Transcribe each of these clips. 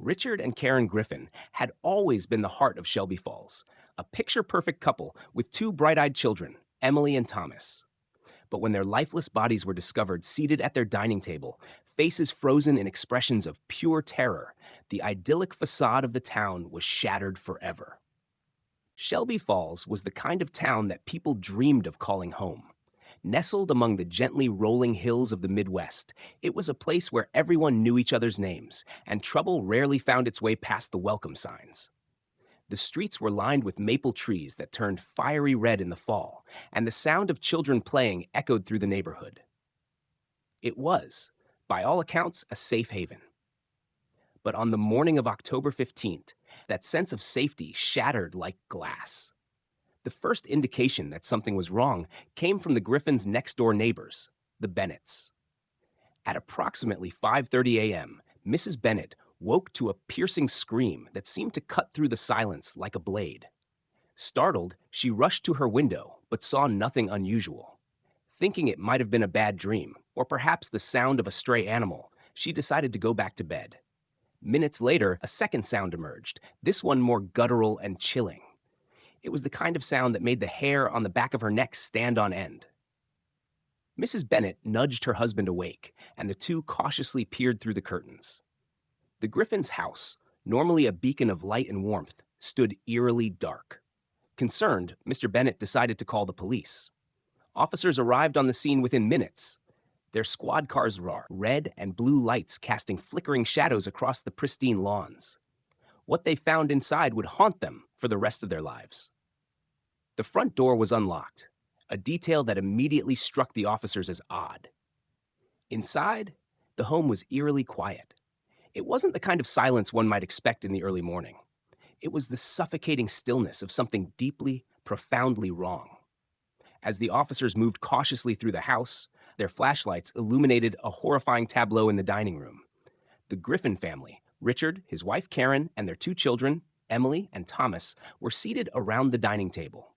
Richard and Karen Griffin had always been the heart of Shelby Falls, a picture-perfect couple with two bright-eyed children, Emily and Thomas. But when their lifeless bodies were discovered seated at their dining table, faces frozen in expressions of pure terror, the idyllic facade of the town was shattered forever. Shelby Falls was the kind of town that people dreamed of calling home. Nestled among the gently rolling hills of the Midwest, it was a place where everyone knew each other's names, and trouble rarely found its way past the welcome signs. The streets were lined with maple trees that turned fiery red in the fall, and the sound of children playing echoed through the neighborhood. It was, by all accounts, a safe haven. But on the morning of October 15th, that sense of safety shattered like glass. The first indication that something was wrong came from the Griffins' next-door neighbors, the Bennetts. At approximately 5:30 a.m., Mrs. Bennett woke to a piercing scream that seemed to cut through the silence like a blade. Startled, she rushed to her window, but saw nothing unusual. Thinking it might have been a bad dream, or perhaps the sound of a stray animal, she decided to go back to bed. Minutes later, a second sound emerged, this one more guttural and chilling. It was the kind of sound that made the hair on the back of her neck stand on end. Mrs. Bennett nudged her husband awake, and the two cautiously peered through the curtains. The Griffins' house, normally a beacon of light and warmth, stood eerily dark. Concerned, Mr. Bennett decided to call the police. Officers arrived on the scene within minutes. Their squad cars roared, red and blue lights casting flickering shadows across the pristine lawns. What they found inside would haunt them for the rest of their lives. The front door was unlocked, a detail that immediately struck the officers as odd. Inside, the home was eerily quiet. It wasn't the kind of silence one might expect in the early morning. It was the suffocating stillness of something deeply, profoundly wrong. As the officers moved cautiously through the house, their flashlights illuminated a horrifying tableau in the dining room. The Griffin family, Richard, his wife Karen, and their two children, Emily and Thomas, were seated around the dining table.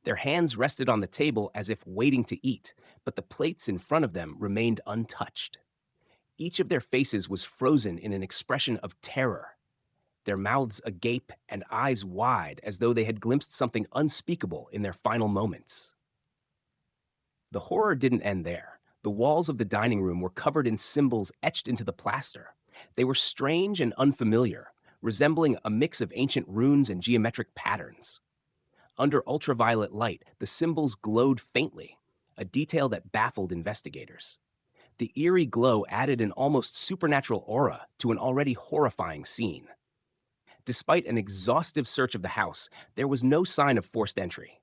Their hands rested on the table as if waiting to eat, but the plates in front of them remained untouched. Each of their faces was frozen in an expression of terror, their mouths agape and eyes wide as though they had glimpsed something unspeakable in their final moments. The horror didn't end there. The walls of the dining room were covered in symbols etched into the plaster. They were strange and unfamiliar, resembling a mix of ancient runes and geometric patterns. Under ultraviolet light, the symbols glowed faintly, a detail that baffled investigators. The eerie glow added an almost supernatural aura to an already horrifying scene. Despite an exhaustive search of the house, there was no sign of forced entry.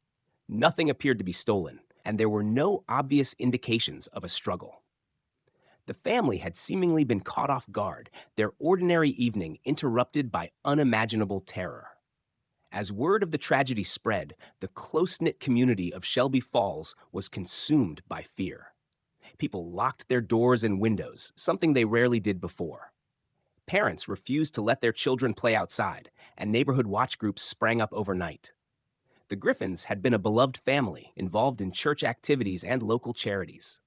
Nothing appeared to be stolen, and there were no obvious indications of a struggle. The family had seemingly been caught off guard, their ordinary evening interrupted by unimaginable terror. As word of the tragedy spread, the close-knit community of Shelby Falls was consumed by fear. People locked their doors and windows, something they rarely did before. Parents refused to let their children play outside, and neighborhood watch groups sprang up overnight. The Griffins had been a beloved family, involved in church activities and local charities.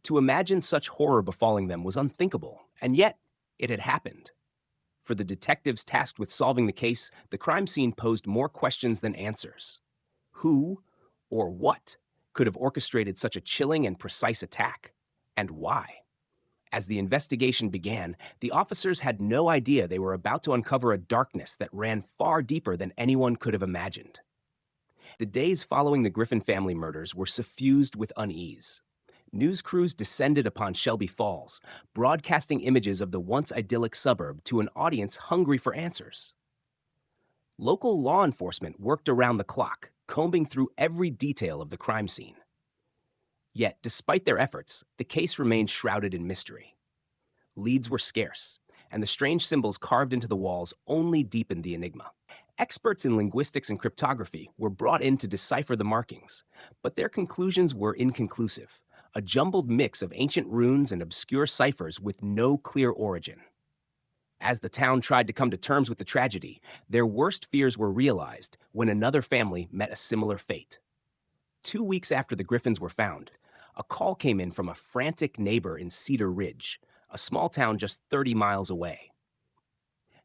To imagine such horror befalling them was unthinkable, and yet it had happened. For the detectives tasked with solving the case, the crime scene posed more questions than answers. Who, or what, could have orchestrated such a chilling and precise attack? And why? As the investigation began, the officers had no idea they were about to uncover a darkness that ran far deeper than anyone could have imagined. The days following the Griffin family murders were suffused with unease. News crews descended upon Shelby Falls, broadcasting images of the once idyllic suburb to an audience hungry for answers. Local law enforcement worked around the clock, combing through every detail of the crime scene. Yet, despite their efforts, the case remained shrouded in mystery. Leads were scarce, and the strange symbols carved into the walls only deepened the enigma. Experts in linguistics and cryptography were brought in to decipher the markings, but their conclusions were inconclusive, a jumbled mix of ancient runes and obscure ciphers with no clear origin. As the town tried to come to terms with the tragedy, their worst fears were realized when another family met a similar fate. 2 weeks after the Griffins were found, a call came in from a frantic neighbor in Cedar Ridge, a small town just 30 miles away.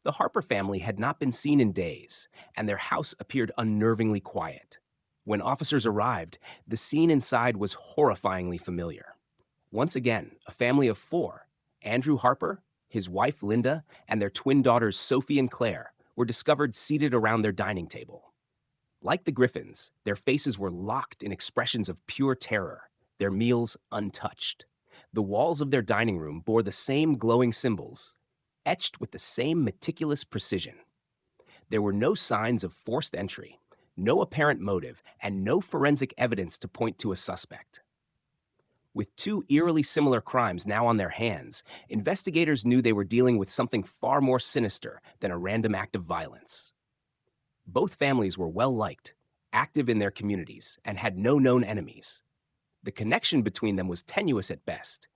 The Harper family had not been seen in days, and their house appeared unnervingly quiet. When officers arrived, the scene inside was horrifyingly familiar. Once again, a family of four, Andrew Harper, his wife Linda, and their twin daughters Sophie and Claire, were discovered seated around their dining table. Like the Griffins, their faces were locked in expressions of pure terror, their meals untouched. The walls of their dining room bore the same glowing symbols, etched with the same meticulous precision. There were no signs of forced entry, no apparent motive, and no forensic evidence to point to a suspect. With two eerily similar crimes now on their hands, investigators knew they were dealing with something far more sinister than a random act of violence. Both families were well-liked, active in their communities, and had no known enemies. The connection between them was tenuous at best.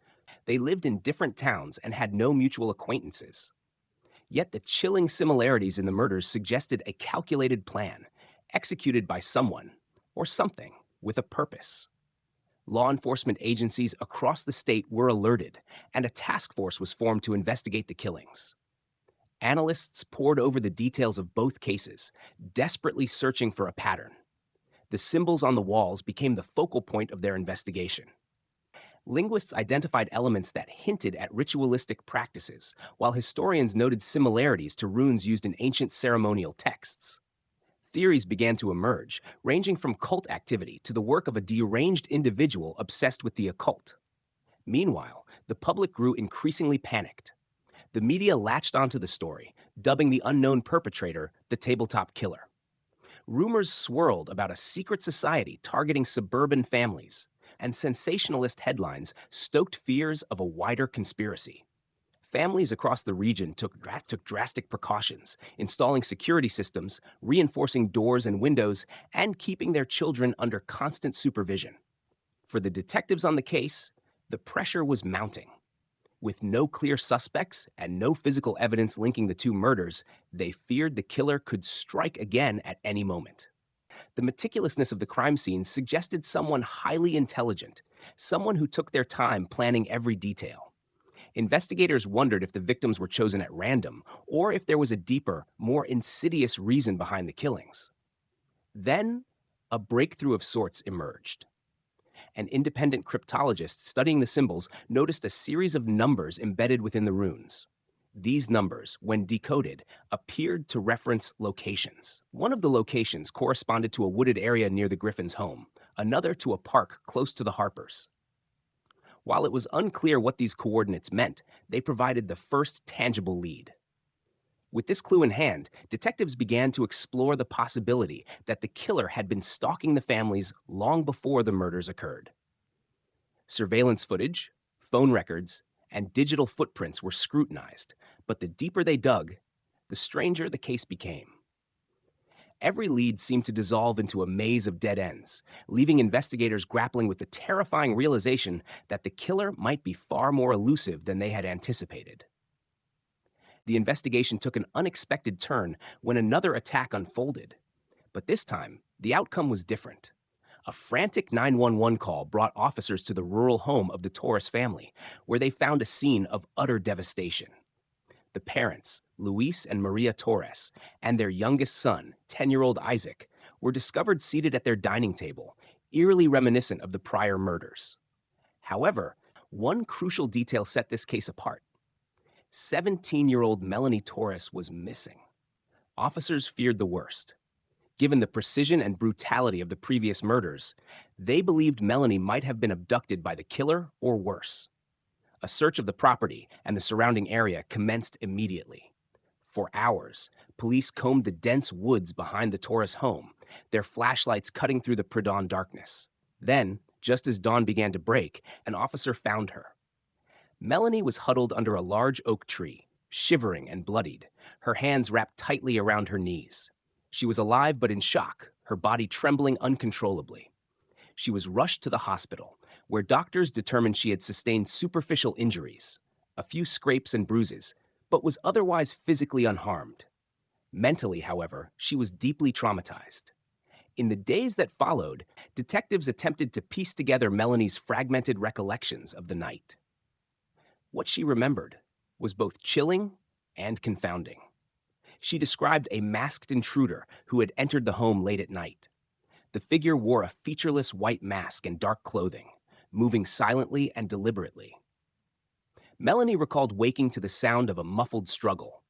They lived in different towns and had no mutual acquaintances. Yet the chilling similarities in the murders suggested a calculated plan, executed by someone, or something, with a purpose. Law enforcement agencies across the state were alerted, and a task force was formed to investigate the killings. Analysts pored over the details of both cases, desperately searching for a pattern. The symbols on the walls became the focal point of their investigation. Linguists identified elements that hinted at ritualistic practices, while historians noted similarities to runes used in ancient ceremonial texts. Theories began to emerge, ranging from cult activity to the work of a deranged individual obsessed with the occult. Meanwhile, the public grew increasingly panicked. The media latched onto the story, dubbing the unknown perpetrator the Tabletop Killer. Rumors swirled about a secret society targeting suburban families, and sensationalist headlines stoked fears of a wider conspiracy. Families across the region took drastic precautions, installing security systems, reinforcing doors and windows, and keeping their children under constant supervision. For the detectives on the case, the pressure was mounting. With no clear suspects and no physical evidence linking the two murders, they feared the killer could strike again at any moment. The meticulousness of the crime scene suggested someone highly intelligent, someone who took their time planning every detail. Investigators wondered if the victims were chosen at random, or if there was a deeper, more insidious reason behind the killings. Then, a breakthrough of sorts emerged. An independent cryptologist studying the symbols noticed a series of numbers embedded within the runes. These numbers, when decoded, appeared to reference locations. One of the locations corresponded to a wooded area near the Griffin's home, another to a park close to the Harpers. While it was unclear what these coordinates meant, they provided the first tangible lead. With this clue in hand, detectives began to explore the possibility that the killer had been stalking the families long before the murders occurred. Surveillance footage, phone records, and digital footprints were scrutinized, but the deeper they dug, the stranger the case became. Every lead seemed to dissolve into a maze of dead ends, leaving investigators grappling with the terrifying realization that the killer might be far more elusive than they had anticipated. The investigation took an unexpected turn when another attack unfolded. But this time, the outcome was different. A frantic 911 call brought officers to the rural home of the Torres family, where they found a scene of utter devastation. The parents, Luis and Maria Torres, and their youngest son, 10-year-old Isaac, were discovered seated at their dining table, eerily reminiscent of the prior murders. However, one crucial detail set this case apart. 17-year-old Melanie Torres was missing. Officers feared the worst. Given the precision and brutality of the previous murders, they believed Melanie might have been abducted by the killer or worse. A search of the property and the surrounding area commenced immediately. For hours, police combed the dense woods behind the Torres home, their flashlights cutting through the pre-dawn darkness. Then, just as dawn began to break, an officer found her. Melanie was huddled under a large oak tree, shivering and bloodied, her hands wrapped tightly around her knees. She was alive but in shock, her body trembling uncontrollably. She was rushed to the hospital, where doctors determined she had sustained superficial injuries, a few scrapes and bruises, but was otherwise physically unharmed. Mentally, however, she was deeply traumatized. In the days that followed, detectives attempted to piece together Melanie's fragmented recollections of the night. What she remembered was both chilling and confounding. She described a masked intruder who had entered the home late at night. The figure wore a featureless white mask and dark clothing, moving silently and deliberately. Melanie recalled waking to the sound of a muffled struggle.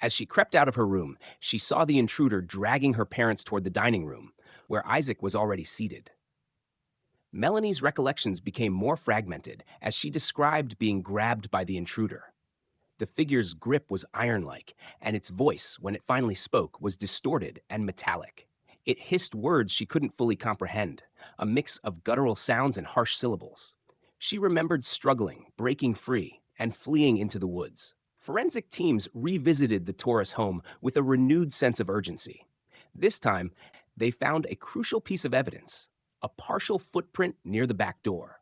As she crept out of her room, she saw the intruder dragging her parents toward the dining room, where Isaac was already seated. Melanie's recollections became more fragmented as she described being grabbed by the intruder. The figure's grip was iron-like, and its voice, when it finally spoke, was distorted and metallic. It hissed words she couldn't fully comprehend, a mix of guttural sounds and harsh syllables. She remembered struggling, breaking free, and fleeing into the woods. Forensic teams revisited the Taurus home with a renewed sense of urgency. This time, they found a crucial piece of evidence, a partial footprint near the back door.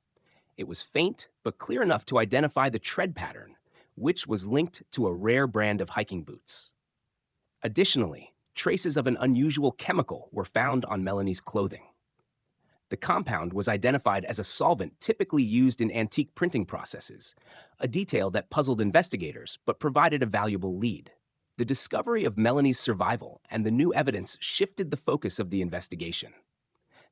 It was faint, but clear enough to identify the tread pattern, which was linked to a rare brand of hiking boots. Additionally, traces of an unusual chemical were found on Melanie's clothing. The compound was identified as a solvent typically used in antique printing processes, a detail that puzzled investigators but provided a valuable lead. The discovery of Melanie's survival and the new evidence shifted the focus of the investigation.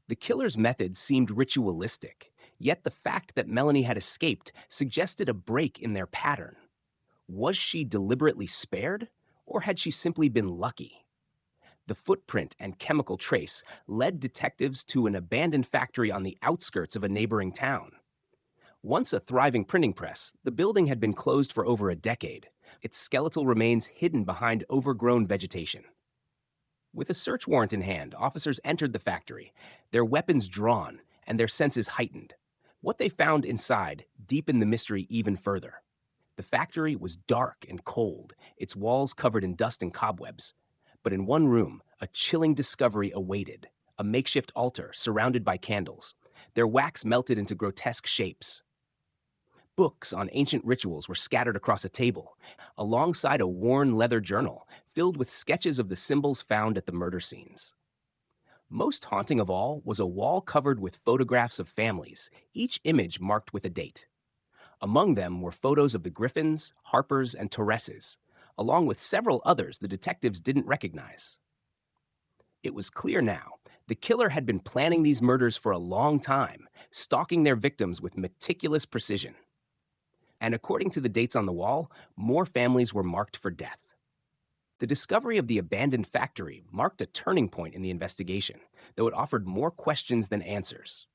The killer's methods seemed ritualistic, yet the fact that Melanie had escaped suggested a break in their pattern. Was she deliberately spared, or had she simply been lucky? The footprint and chemical trace led detectives to an abandoned factory on the outskirts of a neighboring town. Once a thriving printing press, the building had been closed for over a decade, its skeletal remains hidden behind overgrown vegetation. With a search warrant in hand, officers entered the factory, their weapons drawn and their senses heightened. What they found inside deepened the mystery even further. The factory was dark and cold, its walls covered in dust and cobwebs. But in one room, a chilling discovery awaited, a makeshift altar surrounded by candles, their wax melted into grotesque shapes. Books on ancient rituals were scattered across a table, alongside a worn leather journal filled with sketches of the symbols found at the murder scenes. Most haunting of all was a wall covered with photographs of families, each image marked with a date. Among them were photos of the Griffins, Harpers, and Torreses, along with several others the detectives didn't recognize. It was clear now, the killer had been planning these murders for a long time, stalking their victims with meticulous precision. And according to the dates on the wall, more families were marked for death. The discovery of the abandoned factory marked a turning point in the investigation, though it offered more questions than answers.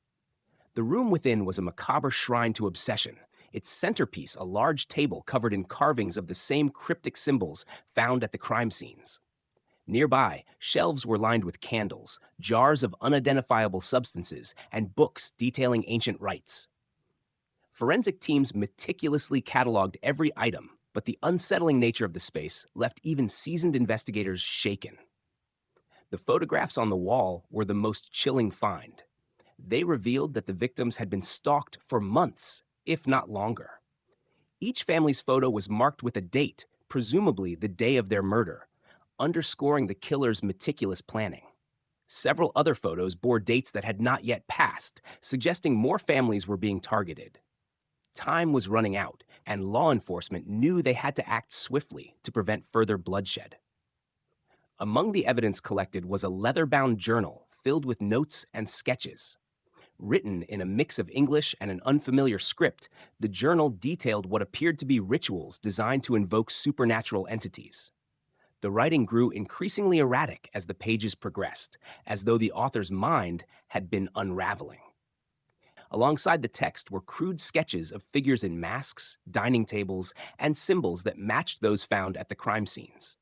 The room within was a macabre shrine to obsession, its centerpiece a large table covered in carvings of the same cryptic symbols found at the crime scenes. Nearby, shelves were lined with candles, jars of unidentifiable substances, and books detailing ancient rites. Forensic teams meticulously cataloged every item, but the unsettling nature of the space left even seasoned investigators shaken. The photographs on the wall were the most chilling find. They revealed that the victims had been stalked for months, if not longer. Each family's photo was marked with a date, presumably the day of their murder, underscoring the killer's meticulous planning. Several other photos bore dates that had not yet passed, suggesting more families were being targeted. Time was running out, and law enforcement knew they had to act swiftly to prevent further bloodshed. Among the evidence collected was a leather-bound journal filled with notes and sketches. Written in a mix of English and an unfamiliar script, the journal detailed what appeared to be rituals designed to invoke supernatural entities. The writing grew increasingly erratic as the pages progressed, as though the author's mind had been unraveling. Alongside the text were crude sketches of figures in masks, dining tables, and symbols that matched those found at the crime scenes.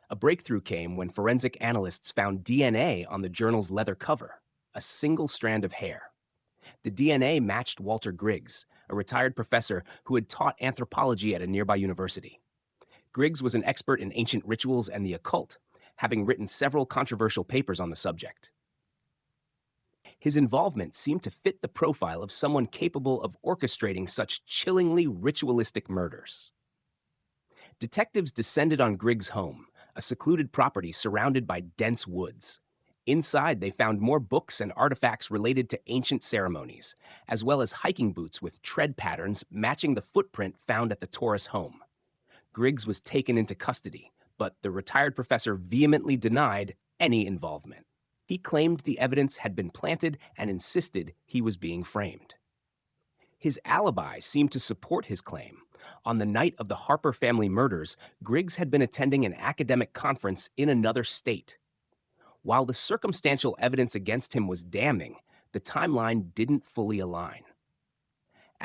A breakthrough came when forensic analysts found DNA on the journal's leather cover, a single strand of hair. The DNA matched Walter Griggs, a retired professor who had taught anthropology at a nearby university. Griggs was an expert in ancient rituals and the occult, having written several controversial papers on the subject. His involvement seemed to fit the profile of someone capable of orchestrating such chillingly ritualistic murders. Detectives descended on Griggs' home, a secluded property surrounded by dense woods. Inside, they found more books and artifacts related to ancient ceremonies, as well as hiking boots with tread patterns matching the footprint found at the Taurus home. Griggs was taken into custody, but the retired professor vehemently denied any involvement. He claimed the evidence had been planted and insisted he was being framed. His alibi seemed to support his claim. On the night of the Harper family murders, Griggs had been attending an academic conference in another state. While the circumstantial evidence against him was damning, the timeline didn't fully align.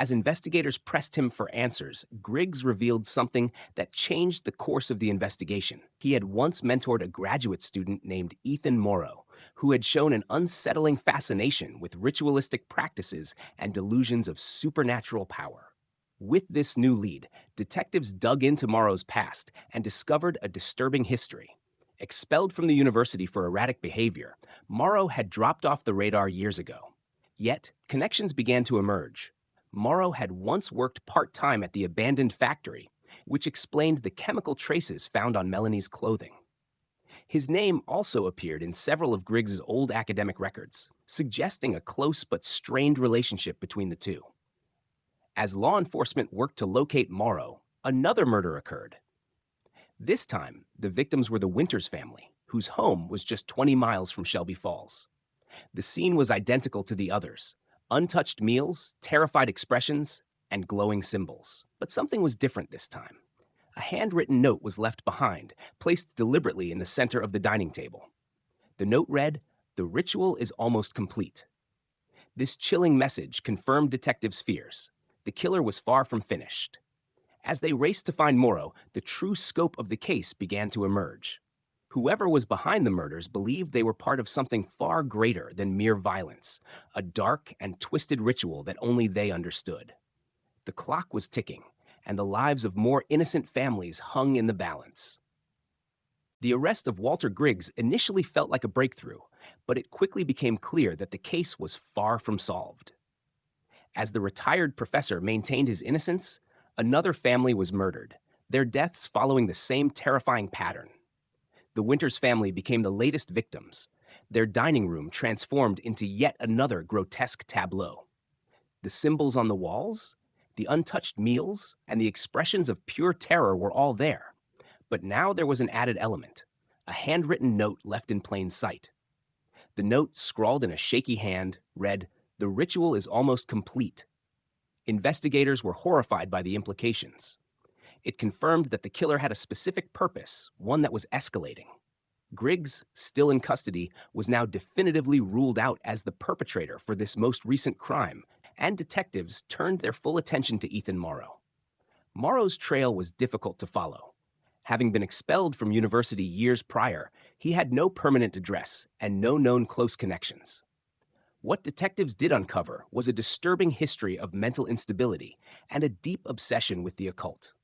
As investigators pressed him for answers, Griggs revealed something that changed the course of the investigation. He had once mentored a graduate student named Ethan Morrow, who had shown an unsettling fascination with ritualistic practices and delusions of supernatural power. With this new lead, detectives dug into Morrow's past and discovered a disturbing history. Expelled from the university for erratic behavior, Morrow had dropped off the radar years ago. Yet, connections began to emerge. Morrow had once worked part-time at the abandoned factory, which explained the chemical traces found on Melanie's clothing. His name also appeared in several of Griggs's old academic records, suggesting a close but strained relationship between the two. As law enforcement worked to locate Morrow, another murder occurred. This time, the victims were the Winters family, whose home was just 20 miles from Shelby Falls. The scene was identical to the others: untouched meals, terrified expressions, and glowing symbols. But something was different this time. A handwritten note was left behind, placed deliberately in the center of the dining table. The note read, "The ritual is almost complete." This chilling message confirmed detectives' fears. The killer was far from finished. As they raced to find Morrow, the true scope of the case began to emerge. Whoever was behind the murders believed they were part of something far greater than mere violence, a dark and twisted ritual that only they understood. The clock was ticking, and the lives of more innocent families hung in the balance. The arrest of Walter Griggs initially felt like a breakthrough, but it quickly became clear that the case was far from solved. As the retired professor maintained his innocence, another family was murdered, their deaths following the same terrifying pattern. The Winters family became the latest victims, their dining room transformed into yet another grotesque tableau. The symbols on the walls, the untouched meals, and the expressions of pure terror were all there. But now there was an added element, a handwritten note left in plain sight. The note, scrawled in a shaky hand, read, "The ritual is almost complete." Investigators were horrified by the implications. It confirmed that the killer had a specific purpose, one that was escalating. Griggs, still in custody, was now definitively ruled out as the perpetrator for this most recent crime, and detectives turned their full attention to Ethan Morrow. Morrow's trail was difficult to follow. Having been expelled from university years prior, he had no permanent address and no known close connections. What detectives did uncover was a disturbing history of mental instability and a deep obsession with the occult.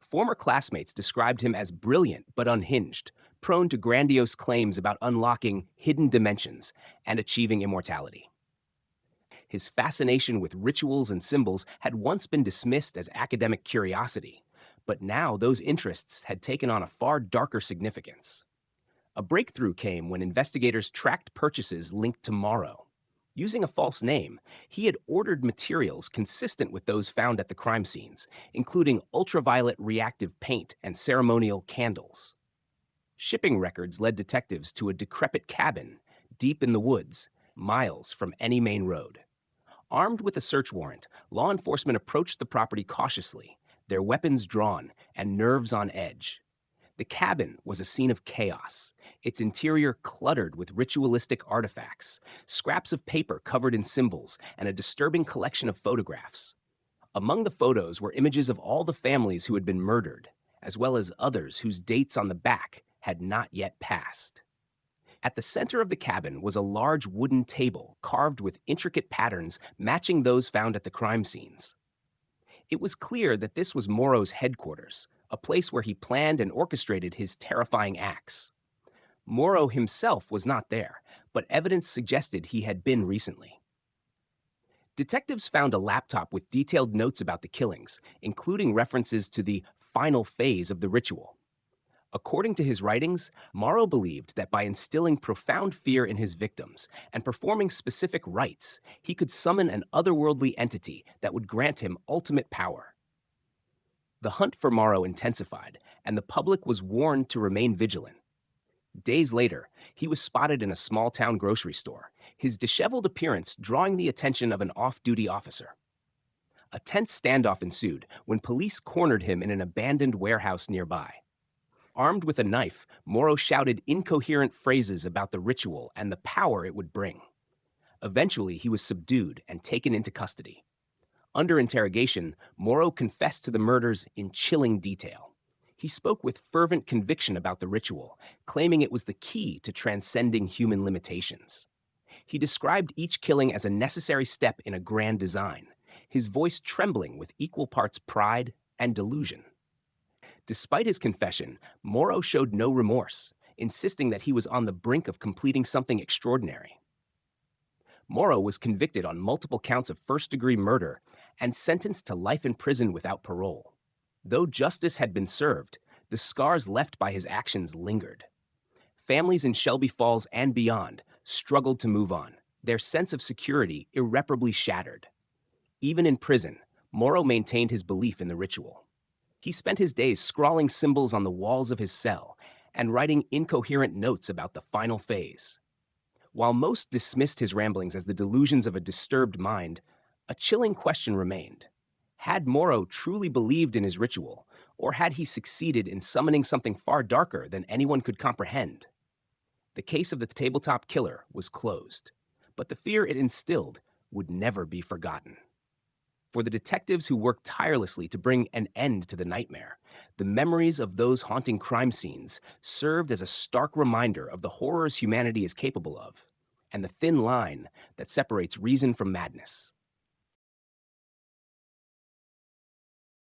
Former classmates described him as brilliant but unhinged, prone to grandiose claims about unlocking hidden dimensions and achieving immortality. His fascination with rituals and symbols had once been dismissed as academic curiosity, but now those interests had taken on a far darker significance. A breakthrough came when investigators tracked purchases linked to Morrow. Using a false name, he had ordered materials consistent with those found at the crime scenes, including ultraviolet reactive paint and ceremonial candles. Shipping records led detectives to a decrepit cabin deep in the woods, miles from any main road. Armed with a search warrant, law enforcement approached the property cautiously, their weapons drawn and nerves on edge. The cabin was a scene of chaos, its interior cluttered with ritualistic artifacts, scraps of paper covered in symbols, and a disturbing collection of photographs. Among the photos were images of all the families who had been murdered, as well as others whose dates on the back had not yet passed. At the center of the cabin was a large wooden table carved with intricate patterns matching those found at the crime scenes. It was clear that this was Morrow's headquarters, a place where he planned and orchestrated his terrifying acts. Morrow himself was not there, but evidence suggested he had been recently. Detectives found a laptop with detailed notes about the killings, including references to the final phase of the ritual. According to his writings, Morrow believed that by instilling profound fear in his victims and performing specific rites, he could summon an otherworldly entity that would grant him ultimate power. The hunt for Morrow intensified, and the public was warned to remain vigilant. Days later, he was spotted in a small town grocery store, his disheveled appearance drawing the attention of an off duty officer. A tense standoff ensued when police cornered him in an abandoned warehouse nearby. Armed with a knife, Morrow shouted incoherent phrases about the ritual and the power it would bring. Eventually, he was subdued and taken into custody. Under interrogation, Morrow confessed to the murders in chilling detail. He spoke with fervent conviction about the ritual, claiming it was the key to transcending human limitations. He described each killing as a necessary step in a grand design, his voice trembling with equal parts pride and delusion. Despite his confession, Morrow showed no remorse, insisting that he was on the brink of completing something extraordinary. Morrow was convicted on multiple counts of first-degree murder and sentenced to life in prison without parole. Though justice had been served, the scars left by his actions lingered. Families in Shelby Falls and beyond struggled to move on, their sense of security irreparably shattered. Even in prison, Morrow maintained his belief in the ritual. He spent his days scrawling symbols on the walls of his cell and writing incoherent notes about the final phase. While most dismissed his ramblings as the delusions of a disturbed mind, a chilling question remained. Had Morrow truly believed in his ritual, or had he succeeded in summoning something far darker than anyone could comprehend? The case of the Tabletop Killer was closed, but the fear it instilled would never be forgotten. For the detectives who worked tirelessly to bring an end to the nightmare, the memories of those haunting crime scenes served as a stark reminder of the horrors humanity is capable of, and the thin line that separates reason from madness.